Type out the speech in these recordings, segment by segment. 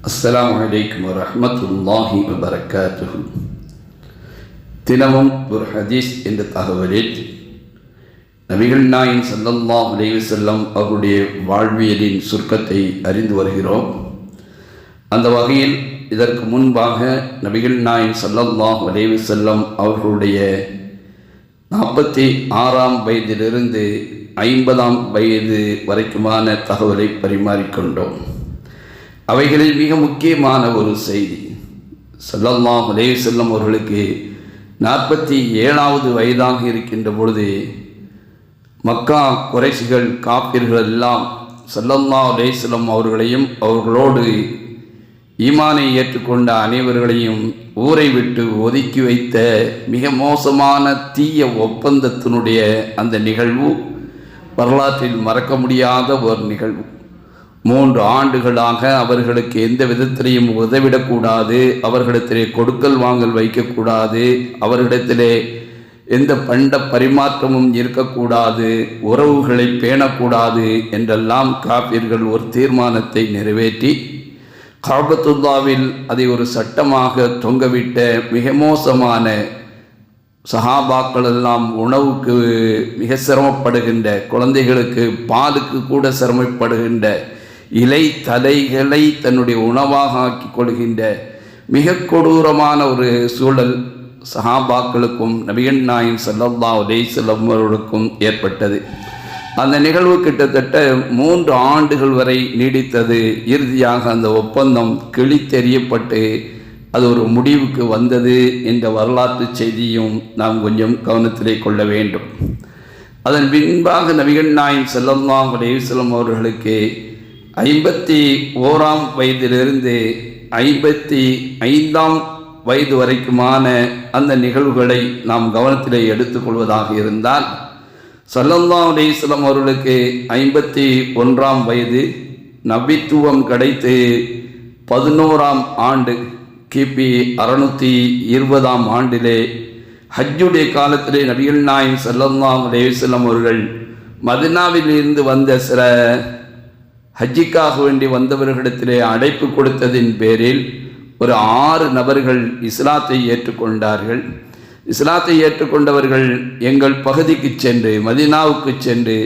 அஸ்ஸலாமு அலைக்கும் வரஹ்மத்துல்லாஹி வபரகாத்துஹு. தினமும் ஒரு ஹதீஸ் என்ற தகவலில் நபிகள் நாயகம் ஸல்லல்லாஹு அலைஹி வஸல்லம் அவருடைய வாழ்வியலின் சுருக்கத்தை அறிந்து வருகிறோம். அந்த வகையில் இதற்கு முன்பாக நபிகள் நாயகம் ஸல்லல்லாஹு அலைஹி வஸல்லம் அவர்களுடைய 46ஆம் வயதிலிருந்து 50ஆம் வயது வரைக்குமான தகவலை பரிமாறிக்கொண்டோம். அவைகளில் மிக முக்கியமான ஒரு செய்தி, ஸல்லல்லாஹு அலைஹி வஸல்லம் அவர்களுக்கு 47வது வயதாக இருக்கின்ற பொழுது மக்கா குறைஷிகள் காபிர்கள் எல்லாம் ஸல்லல்லாஹு அலைஹி வஸல்லம் அவர்களையும் அவர்களோடு ஈமானை ஏற்றுக்கொண்ட அனைவர்களையும் ஊரை விட்டு ஒதுக்கி வைத்த மிக மோசமான தீய ஒப்பந்தத்தினுடைய அந்த நிகழ்வு வரலாற்றில் மறக்க முடியாத ஒரு நிகழ்வு. 3 ஆண்டுகளாக அவர்களுக்கு எந்த விதத்திலையும் உதவிடக்கூடாது, அவர்களிடத்திலே கொடுக்கல் வாங்கல் வைக்கக்கூடாது, அவர்களிடத்திலே எந்த பண்ட பரிமாற்றமும் இருக்கக்கூடாது, உறவுகளை பேணக்கூடாது என்றெல்லாம் காபிர்கள் ஒரு தீர்மானத்தை நிறைவேற்றி காபத்துல்லாவில் அதை ஒரு சட்டமாக தொங்கவிட்ட மிக மோசமான சஹாபாக்கள் எல்லாம் உணவுக்கு மிக சிரமப்படுகின்ற, குழந்தைகளுக்கு பாலுக்கு கூட சிரமப்படுகின்ற, இலை தலைகளை தன்னுடைய உணவாக ஆக்கிக் கொள்கின்ற மிக கொடூரமான ஒரு சூழல் சஹாபாக்களுக்கும் நபிகள் நாயகம் ஸல்லல்லாஹு அலைஹி வஸல்லம் அவர்களுக்கும் ஏற்பட்டது. அந்த நிகழ்வு கிட்டத்தட்ட 3 ஆண்டுகள் வரை நீடித்தது. இறுதியாக அந்த ஒப்பந்தம் கிழித்தெறியப்பட்டு அது ஒரு முடிவுக்கு வந்தது என்ற வரலாற்று செய்தியும் நாம் கொஞ்சம் கவனத்திலே கொள்ள வேண்டும். அதன் பின்பாக நபிகள் நாயகம் ஸல்லல்லாஹு அலைஹி வஸல்லம் அவர்களுக்கு 51ஆம் வயதிலிருந்து 55ஆம் வயது வரைக்குமான அந்த நிகழ்வுகளை நாம் கவனத்திலே எடுத்துக்கொள்வதாக இருந்தால், ஸல்லல்லாஹு அலைஹி வஸல்லம் அவர்களுக்கு 51ஆம் வயது, நபித்துவம் கிடைத்து 11ஆம் ஆண்டு கிபி 620ஆம் ஆண்டிலே ஹஜ்ஜுடைய காலத்திலே நபிகள் நாயகம் ஸல்லல்லாஹு அலைஹி வஸல்லம் அவர்கள் மதீனாவில் இருந்து வந்த சில ஹஜ்ஜிக்காக வேண்டி வந்தவர்களிடத்திலே அழைப்பு கொடுத்ததின் பேரில் ஒரு 6 நபர்கள் இஸ்லாத்தை ஏற்றுக்கொண்டார்கள். இஸ்லாத்தை ஏற்றுக்கொண்டவர்கள் எங்கள் பகுதிக்கு சென்று, மதீனாவுக்கு சென்று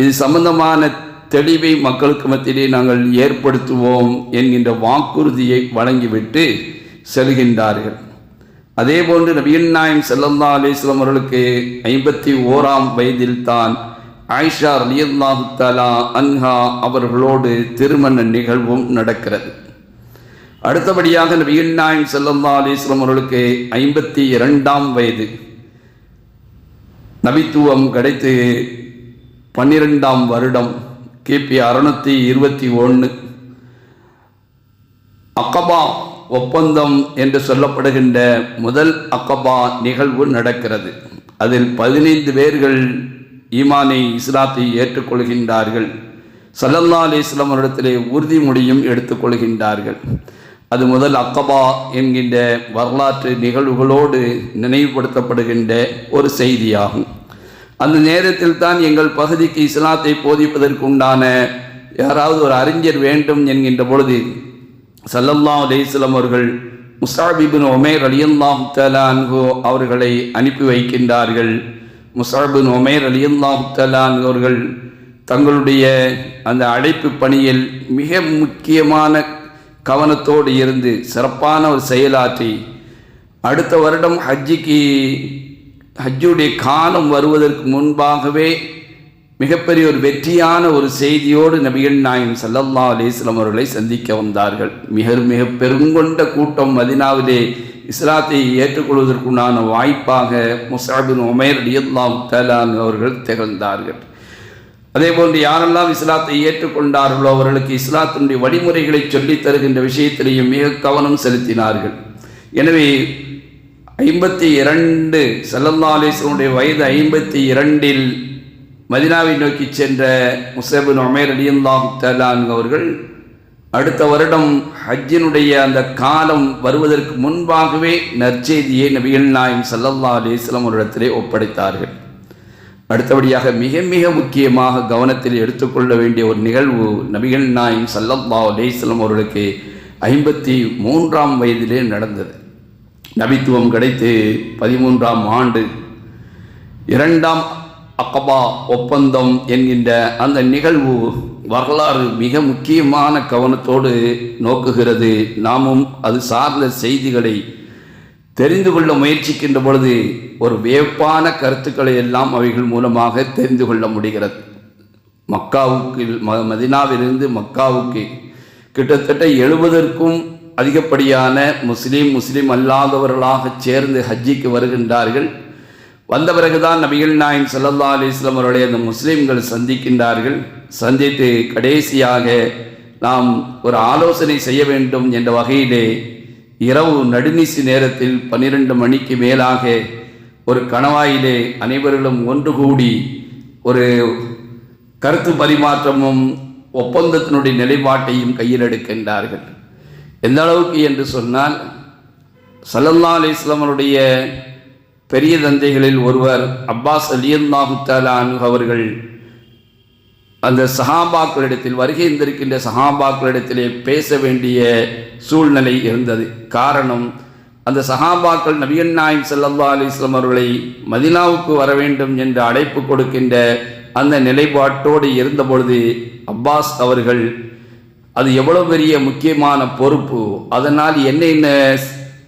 இது சம்பந்தமான தெளிவை மக்களுக்கு மத்தியிலே நாங்கள் ஏற்படுத்துவோம் என்கின்ற வாக்குறுதியை வழங்கிவிட்டு செல்கின்றார்கள். அதே போன்று நபிகள் நாயகம் ஸல்லல்லாஹு அலைஹி வஸல்லம் அவர்களுக்கு 51ஆம் வயதில் தான் ஆயிஷா ரலியல்லாஹு தஆலா அன்ஹா அவர்களோடு திருமண நிகழ்வும் நடக்கிறது. அடுத்தபடியாக நபிகள் நாயகம் ஸல்லல்லாஹு அலைஹி வஸல்லம் அவர்களுக்கு 52ஆம் வயது, நபித்துவம் கிடைத்து 12ஆம் வருடம் கிபி 621 அக்கபா ஒப்பந்தம் என்று சொல்லப்படுகின்ற முதல் அக்கபா நிகழ்வு நடக்கிறது. அதில் 15 பேர்கள் ஈமானை இஸ்லாத்தை ஏற்றுக்கொள்கின்றார்கள். ஸல்லல்லாஹு அலைஹி வஸல்லம் அவரிடத்திலே உறுதிமொழியும் எடுத்துக்கொள்கின்றார்கள். அது முதல் அக்கபா என்கின்ற வரலாற்று நிகழ்வுகளோடு நினைவுபடுத்தப்படுகின்ற ஒரு செய்தியாகும். அந்த நேரத்தில் தான் எங்கள் பகுதிக்கு இஸ்லாத்தை போதிப்பதற்குண்டான யாராவது ஒரு அறிஞர் வேண்டும் என்கின்ற பொழுது ஸல்லல்லாஹு அலைஹி வஸல்லம் அவர்கள் முஸ்அப் இப்னு உமைர் ரலியல்லாஹு தஆலா அன்ஹு அவர்களை அனுப்பி வைக்கின்றார்கள். முஸ்அப் இப்னு உமைர் ரலியல்லாஹு தஆலா அன்ஹு அவர்கள் தங்களுடைய அந்த அழைப்பு பணியில் மிக முக்கியமான கவனத்தோடு இருந்து சிறப்பான ஒரு செயலாற்றி அடுத்த வருடம் ஹஜ்ஜுடைய காலம் வருவதற்கு முன்பாகவே மிகப்பெரிய ஒரு வெற்றியான ஒரு செய்தியோடு நபிகள் நாயகம் ஸல்லல்லாஹு அலைஹி வஸல்லம் அவர்களை சந்திக்க வந்தார்கள். மிக பெருங்கொண்ட கூட்டம் மதீனாவிலே இஸ்லாத்தை ஏற்றுக்கொள்வதற்குண்டான வாய்ப்பாக முஸ்அப் இப்னு உமைர் ரலியல்லாஹு தஆலா அவர்கள் திகழ்ந்தார்கள். அதே போன்று யாரெல்லாம் இஸ்லாத்தை ஏற்றுக்கொண்டார்களோ அவர்களுக்கு இஸ்லாத்தினுடைய வழிமுறைகளை சொல்லித் தருகின்ற விஷயத்திலேயும் மிக கவனம் செலுத்தினார்கள். எனவே 52 ஸல்லல்லாஹு அலைஹி வஸல்லம் வயது 52இல் மதீனாவை நோக்கி சென்ற முஸ்அப் இப்னு உமைர் ரலியல்லாஹு தஆலா அவர்கள் அடுத்த வருடம் ஹஜ்ஜினுடைய அந்த காலம் வருவதற்கு முன்பாகவே நற்செய்தியை நபிகள் நாயகம் ஸல்லல்லாஹு அலைஹி வஸல்லம் அவரிடத்திலே ஒப்படைத்தார்கள். அடுத்தபடியாக மிக மிக முக்கியமாக கவனத்தில் எடுத்துக்கொள்ள வேண்டிய ஒரு நிகழ்வு, நபிகள் நாயகம் ஸல்லல்லாஹு அலைஹி வஸல்லம் அவர்களுக்கு 53ஆம் வயதிலே நடந்தது. நபித்துவம் கிடைத்து 13ஆம் ஆண்டு இரண்டாம் அக்கபா ஒப்பந்தம் என்கின்ற அந்த நிகழ்வு வரலாறு மிக முக்கியமான கவனத்தோடு நோக்குகிறது. நாமும் அது சார்ந்த செய்திகளை தெரிந்து கொள்ள முயற்சிக்கின்ற பொழுது ஒரு வியப்பான கருத்துக்களை எல்லாம் அவைகள் மூலமாக தெரிந்து கொள்ள முடிகிறது. மக்காவுக்கு மதினாவிலிருந்து மக்காவுக்கு கிட்டத்தட்ட 70க்கும் அதிகப்படியான முஸ்லீம் அல்லாதவர்களாக சேர்ந்து ஹஜ்ஜிக்கு வருகின்றார்கள். வந்த பிறகுதான் நபிகள் நாயகம் ஸல்லல்லாஹு அலைஹி வஸல்லம் அவர்களை அந்த முஸ்லீம்கள் சந்திக்கின்றார்கள். சந்தித்து கடைசியாக நாம் ஒரு ஆலோசனை செய்ய வேண்டும் என்ற வகையிலே இரவு நடுநிசி நேரத்தில் 12 மணிக்கு மேலாக ஒரு கணவாயிலே அனைவர்களும் ஒன்று கூடி ஒரு கருத்து பரிமாற்றமும் ஒப்பந்தத்தினுடைய நிலைப்பாட்டையும் கையில் எடுக்கின்றார்கள். எந்த அளவுக்கு என்று சொன்னால், ஸல்லல்லாஹு அலைஹி வஸல்லம் அவருடைய பெரிய தந்தைகளில் ஒருவர் அப்பாஸ் ரலியல்லாஹு தஆலா அன்ஹு அவர்கள் அந்த சஹாபாக்களிடத்தில் வருகை இருந்திருக்கின்ற சஹாபாக்களிடத்திலே பேச வேண்டிய சூழ்நிலை இருந்தது. காரணம், அந்த சஹாபாக்கள் நபிகள் நாயகம் ஸல்லல்லாஹு அலைஹி வஸல்லம் அவர்களை மதீனாவுக்கு வர வேண்டும் என்று அழைப்பு கொடுக்கின்ற அந்த நிலைப்பாட்டோடு இருந்தபொழுது அப்பாஸ் அவர்கள் அது எவ்வளவு பெரிய முக்கியமான பொறுப்பு, அதனால் என்ன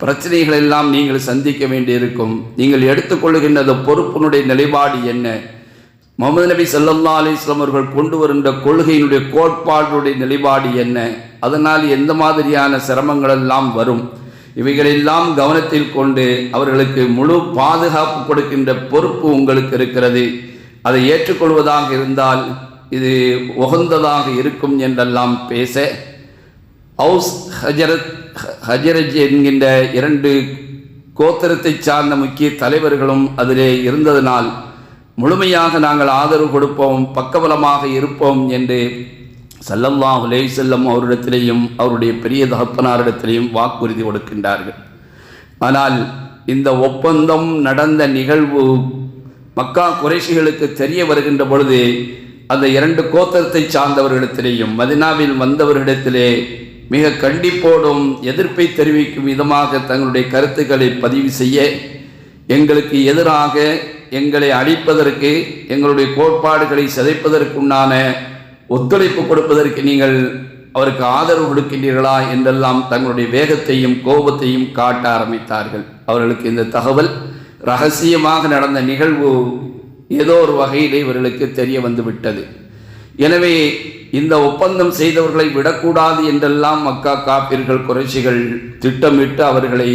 பிரச்சனைகள் எல்லாம் நீங்கள் சந்திக்க வேண்டியிருக்கும், நீங்கள் எடுத்துக்கொள்ளுகின்ற அந்த பொறுப்பினுடைய நிலைப்பாடு என்ன, முஹம்மது நபி ஸல்லல்லாஹு அலைஹி வஸல்லம் அவர்கள் கொண்டு வருகின்ற கொள்கையினுடைய கோட்பாடுடைய நிலைப்பாடு என்ன, அதனால் எந்த மாதிரியான சிரமங்கள் எல்லாம் வரும், இவைகளெல்லாம் கவனத்தில் கொண்டு அவர்களுக்கு முழு பாதுகாப்பு கொடுக்கின்ற பொறுப்பு உங்களுக்கு இருக்கிறது, அதை ஏற்றுக்கொள்வதாக இருந்தால் இது உகந்ததாக இருக்கும் என்றெல்லாம் பேச, ஹவுஸ் ஹஜரஜ் என்கின்ற 2 கோத்திரத்தை சார்ந்த முக்கிய தலைவர்களும் அதிலே இருந்ததனால் முழுமையாக நாங்கள் ஆதரவு கொடுப்போம், பக்கபலமாக இருப்போம் என்று ஸல்லல்லாஹு அலைஹி வஸல்லம் அவரிடத்திலேயும் அவருடைய பெரிய தகப்பனாரிடத்திலேயும் வாக்குறுதி கொடுக்கின்றார்கள். ஆனால் இந்த ஒப்பந்தம் நடந்த நிகழ்வு மக்கா குறைஷிகளுக்கு தெரிய வருகின்ற பொழுது அந்த 2 கோத்திரத்தை சார்ந்தவர்களிடத்திலேயும் மதினாவில் வந்தவர்களிடத்திலே மிக கண்டிப்போடும் எதிர்ப்பை தெரிவிக்கும் விதமாக தங்களுடைய கருத்துக்களை பதிவு செய்ய, எங்களுக்கு எதிராக எங்களை அழிப்பதற்கு, எங்களுடைய கோட்பாடுகளை சிதைப்பதற்குண்டான ஒத்துழைப்பு கொடுப்பதற்கு நீங்கள் அவருக்கு ஆதரவு கொடுக்கின்றீர்களா என்றெல்லாம் தங்களுடைய வேகத்தையும் கோபத்தையும் காட்ட ஆரம்பித்தார்கள். அவர்களுக்கு இந்த தகவல் ரகசியமாக நடந்த நிகழ்வு ஏதோ ஒரு வகையிலே இவர்களுக்கு தெரிய வந்துவிட்டது. எனவே இந்த ஒப்பந்தம் செய்தவர்களை விடக்கூடாது என்றெல்லாம் மக்கா காபிர்கள் குறைஷிகள் திட்டமிட்டு அவர்களை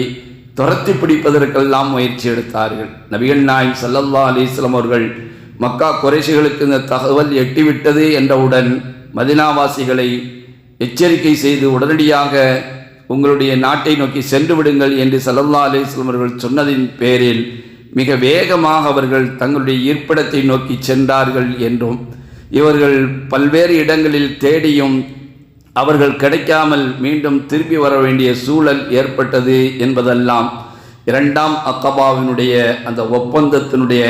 துரத்தி பிடிப்பதற்கெல்லாம் முயற்சி எடுத்தார்கள். நபிகள் நாயகம் ஸல்லல்லாஹு அலைஹி வஸல்லம் அவர்கள் மக்கா குறைஷிகளுக்கு இந்த தகவல் எட்டிவிட்டது என்றவுடன் மதீனாவாசிகளை எச்சரிக்கை செய்து உடனடியாக உங்களுடைய நாட்டை நோக்கி சென்று விடுங்கள் என்று ஸல்லல்லாஹு அலைஹி வஸல்லம் அவர்கள் சொன்னதின் பேரில் மிக வேகமாக அவர்கள் தங்களுடைய இருப்பிடத்தை நோக்கி சென்றார்கள் என்றும், இவர்கள் பல்வேறு இடங்களில் தேடியும் அவர்கள் கிடைக்காமல் மீண்டும் திரும்பி வர வேண்டிய சூழல் ஏற்பட்டது என்பதெல்லாம் இரண்டாம் அக்கபாவினுடைய அந்த ஒப்பந்தத்தினுடைய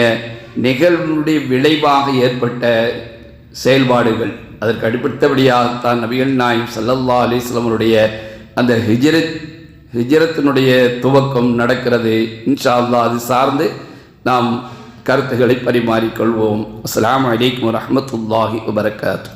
நிகழ்வுடைய விளைவாக ஏற்பட்ட செயல்பாடுகள். அதற்கு அடுத்தபடியாகத்தான் நபிகள் நாயகம் ஸல்லல்லாஹு அலைஹி வஸல்லம் அவருடைய அந்த ஹிஜ்ரத்தினுடைய துவக்கம் நடக்கிறது. இன்ஷா அல்லாஹ் அது சார்ந்து நாம் கருத்துக்களை பரிமாறிக்கொள்வோம். அஸ்ஸலாமு அலைக்கும் வரஹ்மத்துல்லாஹி வபரகாத்துஹு.